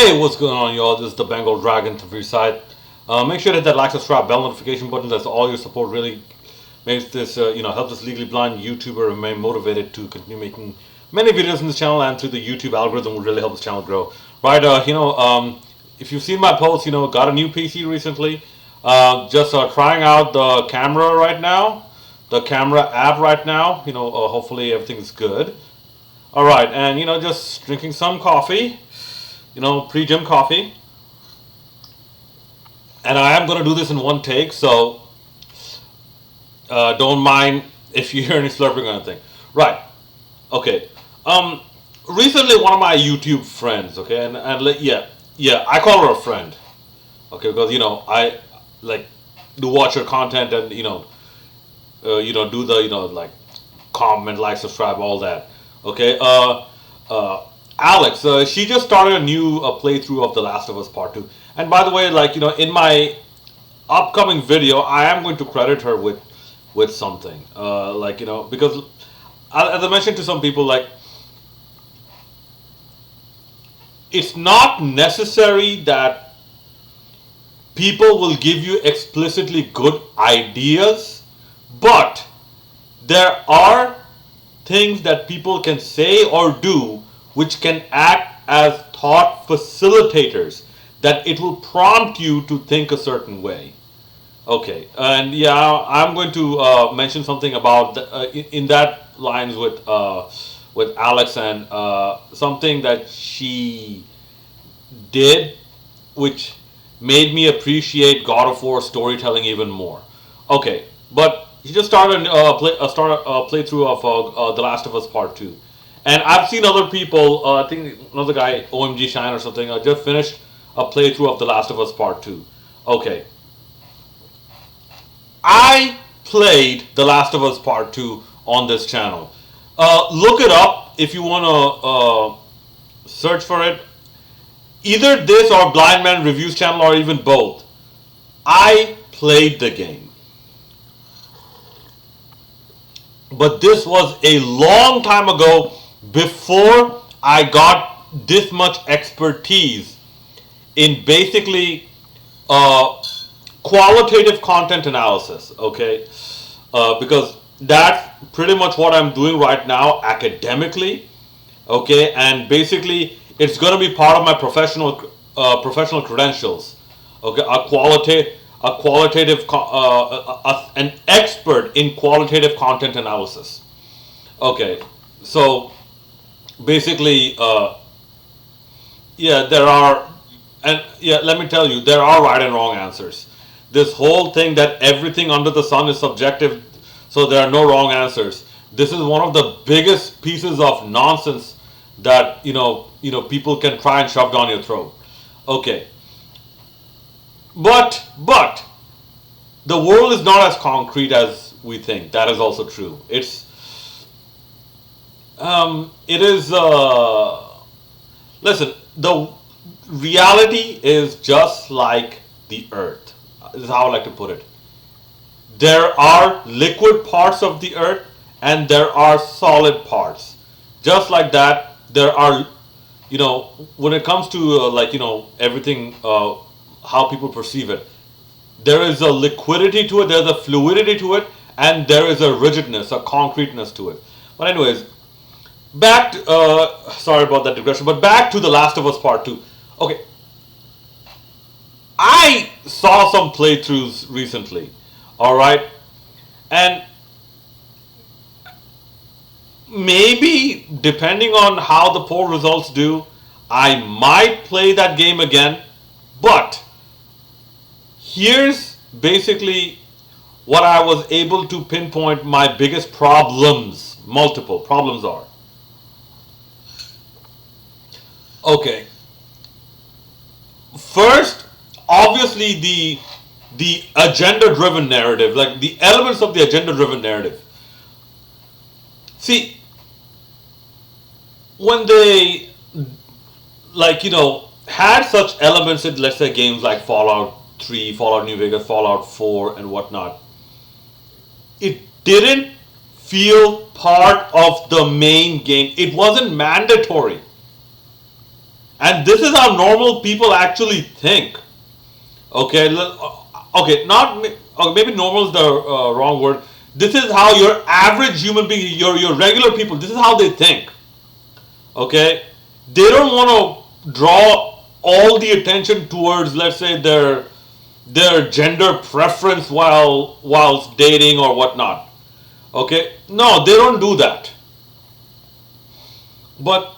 Hey, what's going on, y'all? This is the Bengal Dragon to your side. Make sure to hit that like, subscribe, bell notification button. That's all your support really makes this, helps this legally blind YouTuber remain motivated to continue making many videos in this channel, and through the YouTube algorithm will really help this channel grow. Right? If you've seen my posts, got a new PC recently. Just trying out the camera right now, the camera app right now. Hopefully everything's good. All right, and just drinking some coffee. Pre-gym coffee. And I am going to do this in one take, so don't mind if you hear any slurping or anything. Right. Okay. Recently one of my YouTube friends, okay, yeah, I call her a friend. Okay, because I like to watch her content and do the like comment, like, subscribe, all that. Okay. Alex, she just started a new playthrough of The Last of Us Part 2. And by the way, in my upcoming video, I am going to credit her with something. Because as I mentioned to some people, it's not necessary that people will give you explicitly good ideas, but there are things that people can say or do which can act as thought facilitators, that it will prompt you to think a certain way. Okay, and yeah, I'm going to mention something about in that lines with Alex, and something that she did, which made me appreciate God of War storytelling even more. Okay, but she just started a playthrough of The Last of Us Part 2. And I've seen other people, I think another guy, OMG Shine or something, just finished a playthrough of The Last of Us Part 2. Okay. I played The Last of Us Part 2 on this channel. Look it up if you want to search for it. Either this or Blind Man Reviews channel, or even both. I played the game. But this was a long time ago, before I got this much expertise in basically qualitative content analysis, okay? Because that's pretty much what I'm doing right now academically, okay? And basically, it's going to be part of my professional credentials, okay? An expert in qualitative content analysis. Okay, so basically, let me tell you, there are right and wrong answers. This whole thing that everything under the sun is subjective, so there are no wrong answers. This is one of the biggest pieces of nonsense that people can try and shove down your throat. Okay. But the world is not as concrete as we think. That is also true. It is. Listen, the reality is just like the Earth. This is how I like to put it. There are liquid parts of the Earth and there are solid parts. Just like that, there are, when it comes to everything, how people perceive it, there is a liquidity to it, there's a fluidity to it, and there is a rigidness, a concreteness to it. But anyways, back to, sorry about that digression, but back to The Last of Us Part 2. Okay, I saw some playthroughs recently, alright, and maybe, depending on how the poll results do, I might play that game again, but here's basically what I was able to pinpoint my biggest problems, multiple problems are. Okay. First, obviously the agenda-driven narrative, like the elements of the agenda-driven narrative. See, when they had such elements in, let's say, games like Fallout 3, Fallout New Vegas, Fallout 4, and whatnot, it didn't feel part of the main game. It wasn't mandatory. And this is how normal people actually think. Okay, okay, not okay, maybe normal is the wrong word. This is how your average human being, your regular people, this is how they think. Okay, they don't want to draw all the attention towards, let's say, their gender preference whilst dating or whatnot. Okay, no, they don't do that. But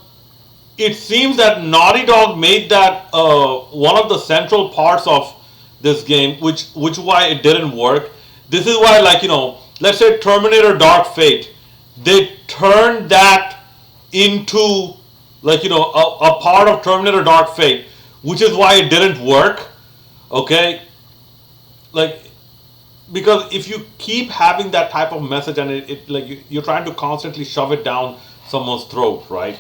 it seems that Naughty Dog made that one of the central parts of this game, which why it didn't work. This is why, like, let's say Terminator Dark Fate, they turned that into, like, a part of Terminator Dark Fate, which is why it didn't work. Okay, like, because if you keep having that type of message and it like you're trying to constantly shove it down someone's throat, right?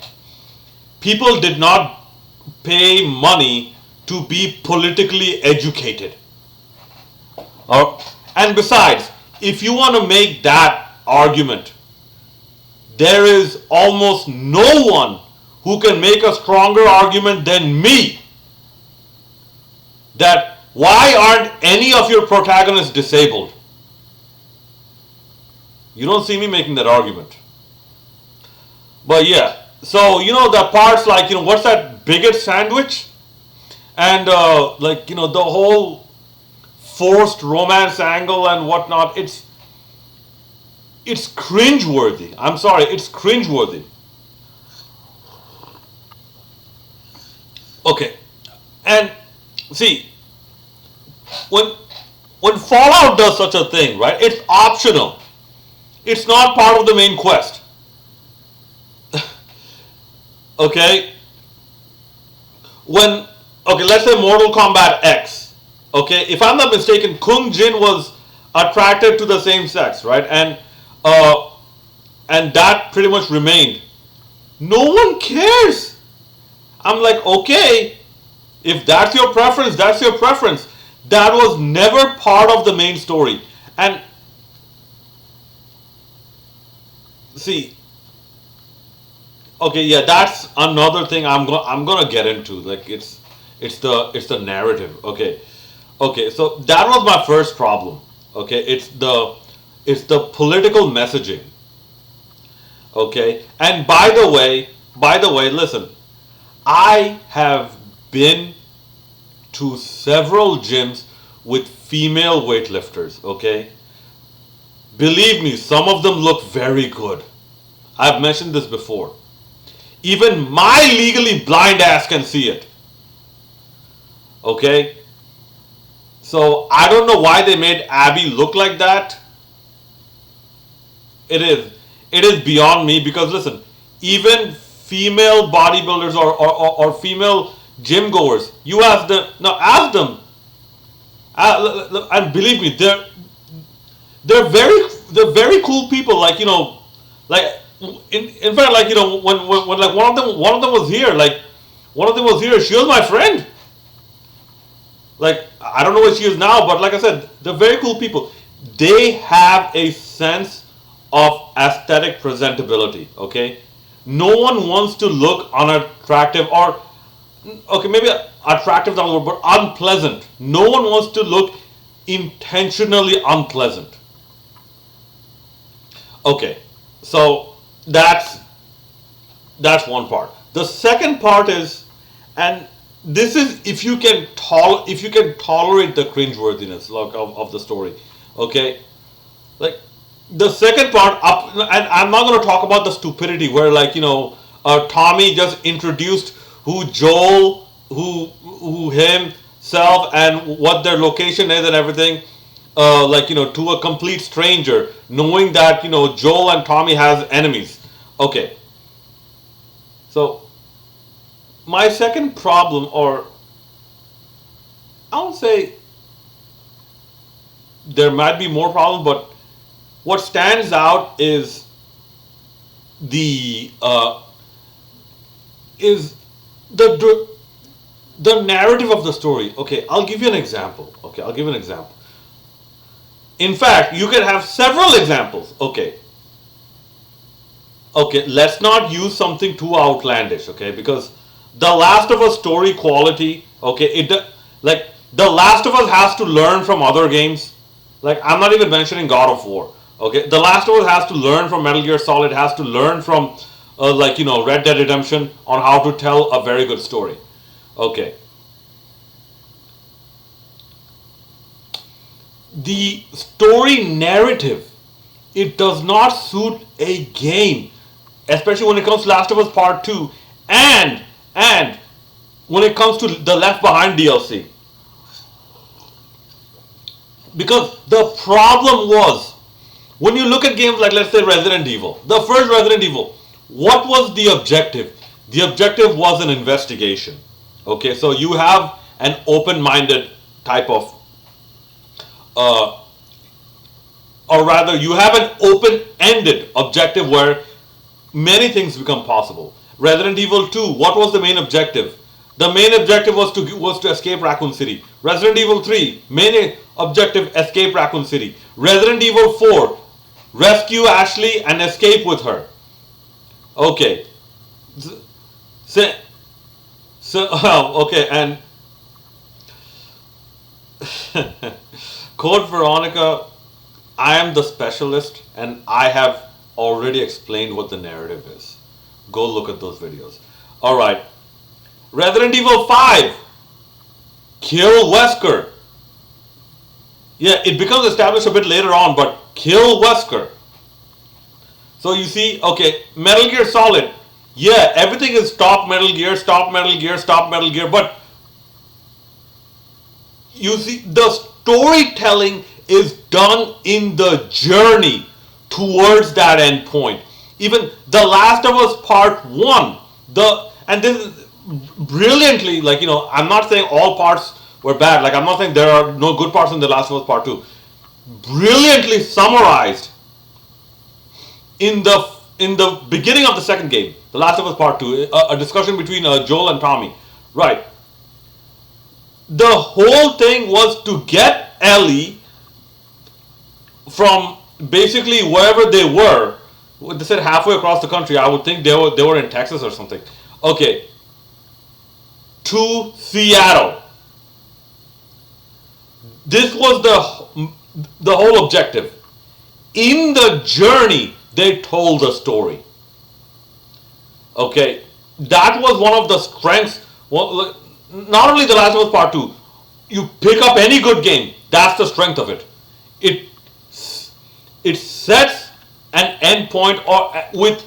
People did not pay money to be politically educated. And besides, if you want to make that argument, there is almost no one who can make a stronger argument than me that why aren't any of your protagonists disabled? You don't see me making that argument. But yeah, so the parts like what's that bigot sandwich, and like the whole forced romance angle and whatnot. It's cringeworthy. I'm sorry, it's cringeworthy. Okay, and see when Fallout does such a thing, right? It's optional. It's not part of the main quest. Okay, let's say Mortal Kombat X. Okay, if I'm not mistaken, Kung Jin was attracted to the same sex, right? And that pretty much remained. No one cares. I'm like, okay, if that's your preference, that's your preference. That was never part of the main story. And see, okay, yeah, that's another thing I'm gonna get into. Like it's the narrative. Okay, so that was my first problem. Okay, it's the political messaging. Okay, and by the way, listen, I have been to several gyms with female weightlifters. Okay, believe me, some of them look very good. I've mentioned this before. Even my legally blind ass can see it. Okay? So I don't know why they made Abby look like that. It is beyond me, because listen, even female bodybuilders or female gym goers, you ask them, no, ask them, and believe me, they're very cool people. Like like in fact, like when like one of them was here, she was my friend. Like, I don't know where she is now, but like I said, they're very cool people. They have a sense of aesthetic presentability. Okay, no one wants to look unattractive, or okay, maybe attractive is not the word, but unpleasant. No one wants to look intentionally unpleasant. Okay, so that's one part. The second part is, and this is if you can tolerate the cringeworthiness of the story. Okay, like the second part up, and I'm not going to talk about the stupidity where, like, Tommy just introduced who Joel, who himself, and what their location is and everything, like, to a complete stranger, knowing that Joel and Tommy has enemies. Okay, so my second problem, or I won't say there might be more problems, but what stands out is the is the narrative of the story. Okay, I'll give you an example. In fact, you can have several examples. Okay, let's not use something too outlandish. Okay, because The Last of Us story quality, okay, like The Last of Us has to learn from other games. Like I'm not even mentioning God of War. Okay, The Last of Us has to learn from Metal Gear Solid, has to learn from Red Dead Redemption on how to tell a very good story. Okay, the story narrative, it does not suit a game, especially when it comes to Last of Us Part 2 and when it comes to the Left Behind DLC. Because the problem was, when you look at games like, let's say, Resident Evil, the first Resident Evil, what was the objective? The objective was an investigation. Okay, so you have an open minded type of, uh, or rather, you have an open ended objective where many things become possible. Resident Evil 2, what was the main objective? The main objective was to escape Raccoon City. Resident Evil 3, main objective, escape Raccoon City. Resident Evil 4, rescue Ashley and escape with her. Okay. So, okay, and Code Veronica, I am the specialist and I have already explained what the narrative is. Go look at those videos. Alright. Resident Evil 5. Kill Wesker. Yeah, it becomes established a bit later on, but kill Wesker. So you see, okay, Metal Gear Solid. Yeah, everything is stop Metal Gear, stop Metal Gear, stop Metal Gear, but you see, the storytelling is done in the journey towards that end point. Even The Last of Us Part 1, and this is brilliantly, I'm not saying all parts were bad, I'm not saying there are no good parts in The Last of Us Part 2. Brilliantly summarized in the beginning of the second game, The Last of Us Part 2, a discussion between Joel and Tommy. Right. The whole thing was to get Ellie from basically wherever they were. They said halfway across the country. I would think they were in Texas or something. Okay. To Seattle. This was the whole objective. In the journey, they told a story. Okay, that was one of the strengths. Well, not only The Last of Us Part 2, you pick up any good game, that's the strength of it. It sets an endpoint or with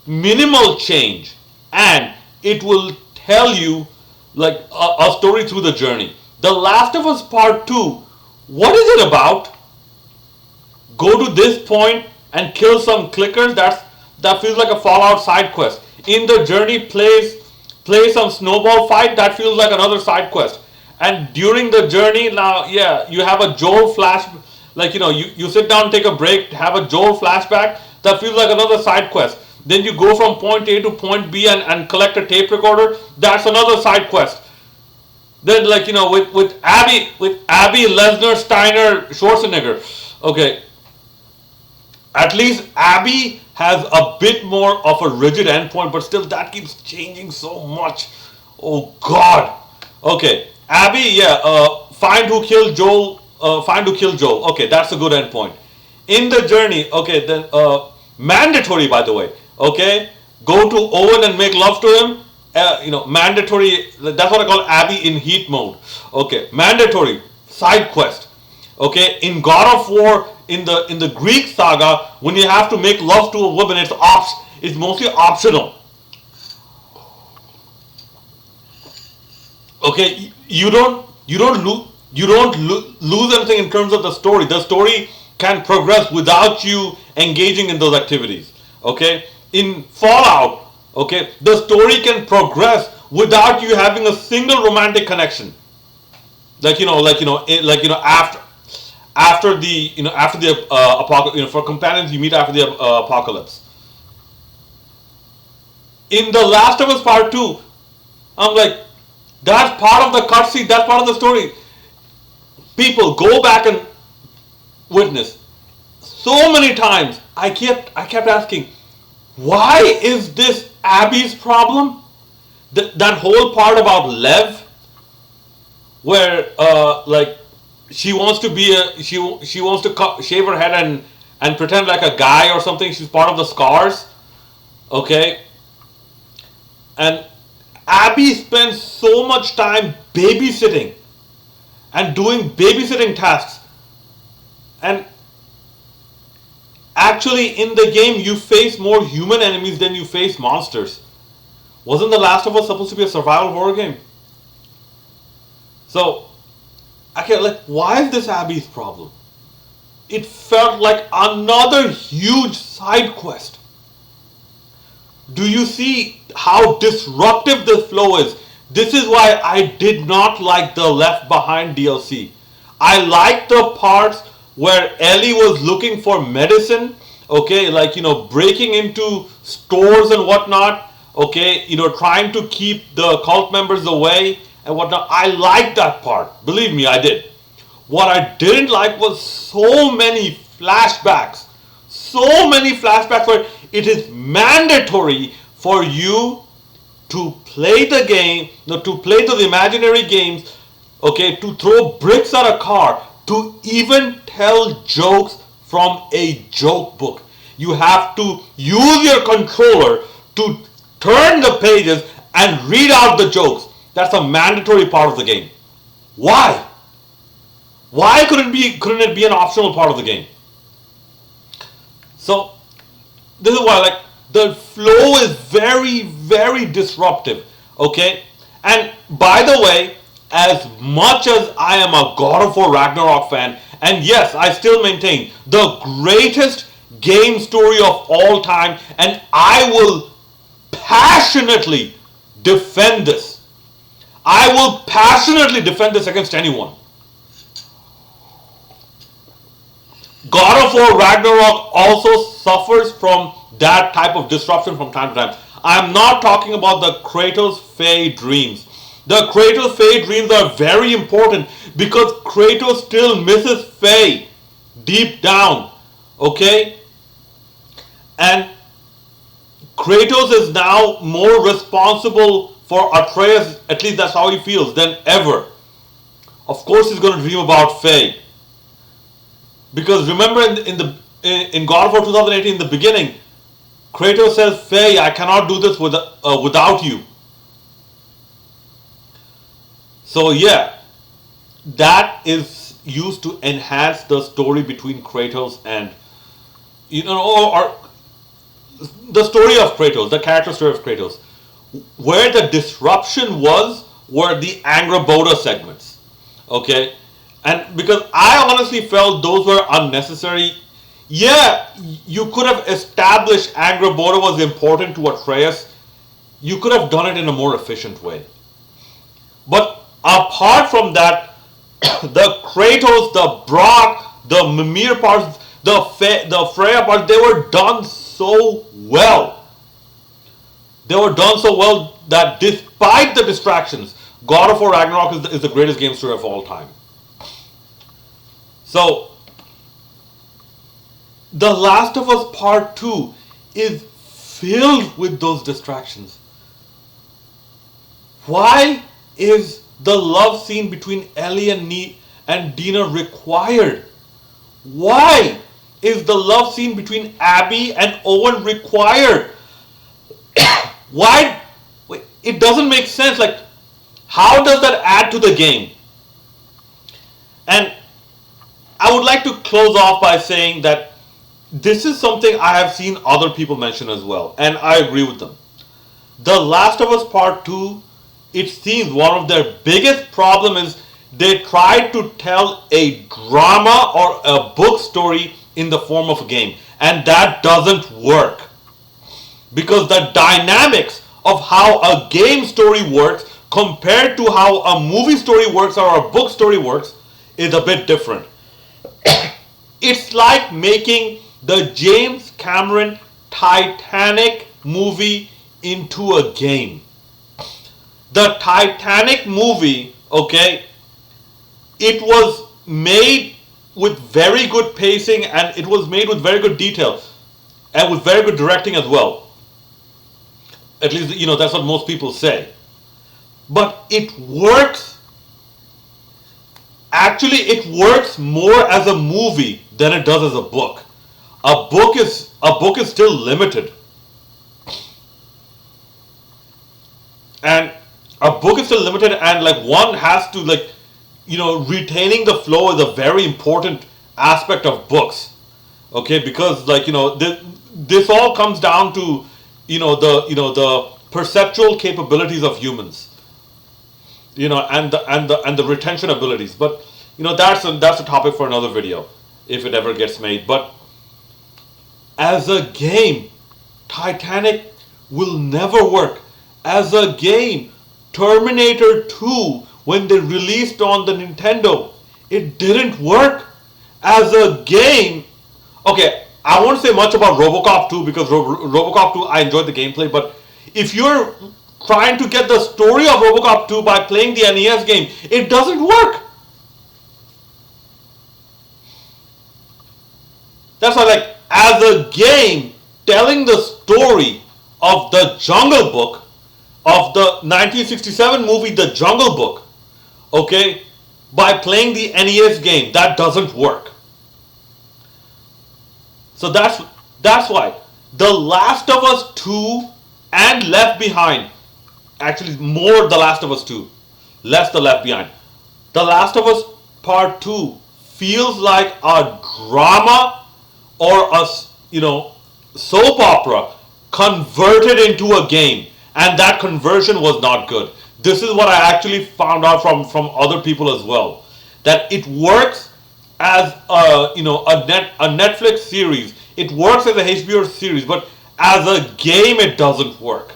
minimal change, and it will tell you a story through the journey. The Last of Us Part 2, what is it about? Go to this point and kill some clickers. That feels like a Fallout side quest. In the journey, play some snowball fight. That feels like another side quest. And during the journey, now, yeah, you have a Joel flash. You sit down, take a break, have a Joel flashback. That feels like another side quest. Then you go from point A to point B and collect a tape recorder. That's another side quest. Then with Abby Lesnar, Steiner, Schwarzenegger. Okay. At least Abby has a bit more of a rigid endpoint, but still that keeps changing so much. Oh God. Okay, Abby, yeah. Find who killed Joel. Find who killed Joel. Okay, that's a good endpoint. In the journey, okay, then mandatory, by the way. Okay, go to Owen and make love to him. Mandatory. That's what I call Abby in heat mode. Okay, mandatory side quest. Okay, in God of War, in the Greek saga, when you have to make love to a woman, it's mostly optional. Okay, you don't lose anything in terms of the story. The story can progress without you engaging in those activities. Okay, in Fallout, okay, the story can progress without you having a single romantic connection. After the apocalypse, for companions you meet after the apocalypse. In The Last of Us Part 2, I'm like, that's part of the cutscene, that's part of the story. People, go back and witness. So many times I kept asking, why is this Abby's problem? that whole part about Lev, where like she wants to be a she wants to shave her head and pretend like a guy or something. She's part of the Scars, okay. And Abby spends so much time babysitting and doing babysitting tasks. And actually, in the game, you face more human enemies than you face monsters. Wasn't The Last of Us supposed to be a survival horror game? So, okay, like, why is this Abby's problem? It felt like another huge side quest. Do you see how disruptive this flow is? This is why I did not like the Left Behind DLC. I liked the parts where Ellie was looking for medicine, okay, like, breaking into stores and whatnot, okay, trying to keep the cult members away and whatnot. I liked that part. Believe me, I did. What I didn't like was so many flashbacks. So many flashbacks where it is mandatory for you to play the game, to play those imaginary games, okay, to throw bricks at a car, to even tell jokes from a joke book. You have to use your controller to turn the pages and read out the jokes. That's a mandatory part of the game. Why? Why couldn't it be an optional part of the game? So this is why, like, the flow is very, very disruptive. Okay? And by the way, as much as I am a God of War Ragnarok fan, and yes, I still maintain the greatest game story of all time, and I will passionately defend this. I will passionately defend this against anyone. God of War Ragnarok also suffers from that type of disruption from time to time. I'm not talking about the Kratos Faye dreams. The Kratos Faye dreams are very important because Kratos still misses Faye deep down. Okay? And Kratos is now more responsible for Atreus, at least that's how he feels, than ever. Of course he's going to dream about Faye. Because remember in God of War 2018, in the beginning, Kratos says, Faye, I cannot do this without you. So yeah, that is used to enhance the story between Kratos and, or the story of Kratos, the character story of Kratos. Where the disruption were the Angrboda segments. Okay? And because I honestly felt those were unnecessary. Yeah, you could have established Angrboda was important to Atreus. You could have done it in a more efficient way. But apart from that, the Kratos, the Brock, the Mimir parts, the Freya parts, they were done so well. They were done so well that despite the distractions, God of War Ragnarok is the greatest game story of all time. So, The Last of Us Part 2 is filled with those distractions. Why is the love scene between Ellie and Dina required? Why is the love scene between Abby and Owen required? Why? Wait, it doesn't make sense. Like, how does that add to the game? And I would like to close off by saying that this is something I have seen other people mention as well, and I agree with them. The Last of Us Part 2, it seems one of their biggest problems is they tried to tell a drama or a book story in the form of a game, and that doesn't work. Because the dynamics of how a game story works compared to how a movie story works or a book story works is a bit different. It's like making the James Cameron Titanic movie into a game. The Titanic movie, okay, it was made with very good pacing and it was made with very good detail and with very good directing as well. At least, that's what most people say. but it works. Actually, it works more as a movie than it does as a book. A book is still limited, and a book is still limited, and like one has to like, retaining the flow is a very important aspect of books. Okay, because like this all comes down to the perceptual capabilities of humans, and the retention abilities. But that's a topic for another video if it ever gets made. But as a game, Titanic will never work. As a game, Terminator 2, when they released on the Nintendo, it didn't work. As a game, okay, I won't say much about RoboCop 2 because RoboCop 2 I enjoyed the gameplay, but if you're trying to get the story of RoboCop 2 by playing the NES game, it doesn't work. That's why, like, as a game, telling the story of the Jungle Book, of the 1967 movie The Jungle Book, okay, by playing the NES game, that doesn't work. So that's why The Last of Us 2 and Left Behind, actually more The Last of Us 2, less The Left Behind. The Last of Us Part 2 feels like a drama or a soap opera converted into a game, and that conversion was not good. This is what I actually found out from other people as well, that it works as a Netflix series. It works as a HBO series, but as a game, it doesn't work.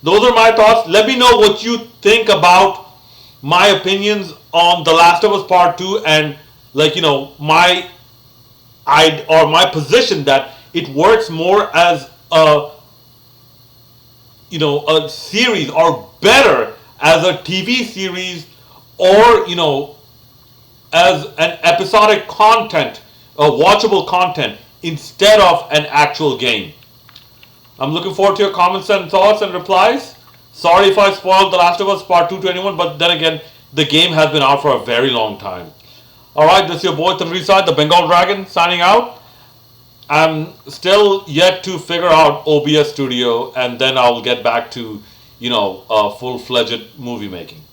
Those are my thoughts. Let me know what you think about my opinions on The Last of Us Part 2, and my position that it works more as a series, or better as a TV series, or as an episodic content, a watchable content, instead of an actual game. I'm looking forward to your comments and thoughts and replies. Sorry if I spoiled The Last of Us Part 2 to anyone, but then again, the game has been out for a very long time. Alright, this is your boy Tanrisai, the Bengal Dragon, signing out. I'm still yet to figure out OBS Studio, and then I'll get back to full-fledged movie making.